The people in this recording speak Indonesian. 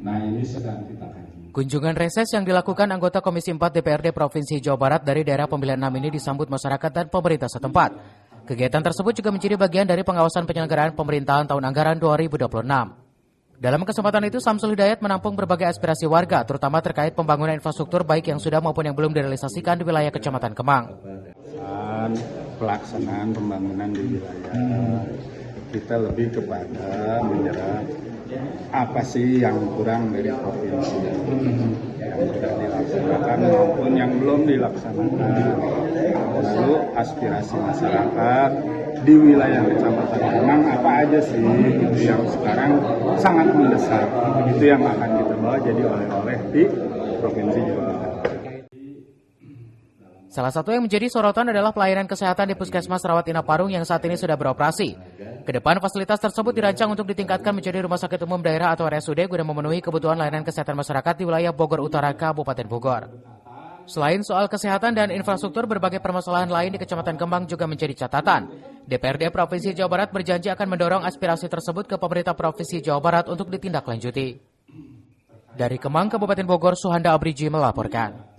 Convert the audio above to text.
Nah, ini sedang kita kaji. Kunjungan reses yang dilakukan anggota Komisi 4 DPRD Provinsi Jawa Barat dari daerah pemilihan 6 ini disambut masyarakat dan pemerintah setempat. Kegiatan tersebut juga menjadi bagian dari pengawasan penyelenggaraan pemerintahan tahun anggaran 2026. Dalam kesempatan itu, Samsul Hidayat menampung berbagai aspirasi warga, terutama terkait pembangunan infrastruktur baik yang sudah maupun yang belum direalisasikan di wilayah Kecamatan Kemang. Pelaksanaan pembangunan di wilayah kita lebih kepada menyerap apa sih yang kurang dari provinsi yang sudah dilaksanakan maupun yang belum dilaksanakan. Lalu aspirasi masyarakat di wilayah Kecamatan Kemang apa aja sih itu yang sekarang sangat mendesak, itu yang akan kita bawa jadi oleh-oleh di provinsi Jawa Barat. Salah satu yang menjadi sorotan adalah pelayanan kesehatan di Puskesmas Rawat Inap Parung yang saat ini sudah beroperasi. Kedepan fasilitas tersebut dirancang untuk ditingkatkan menjadi rumah sakit umum daerah atau RSUD guna memenuhi kebutuhan layanan kesehatan masyarakat di wilayah Bogor Utara, Kabupaten Bogor. Selain soal kesehatan dan infrastruktur, berbagai permasalahan lain di Kecamatan Kemang juga menjadi catatan. DPRD Provinsi Jawa Barat berjanji akan mendorong aspirasi tersebut ke pemerintah Provinsi Jawa Barat untuk ditindaklanjuti. Dari Kemang, Kabupaten Bogor, Suhanda Abriji melaporkan.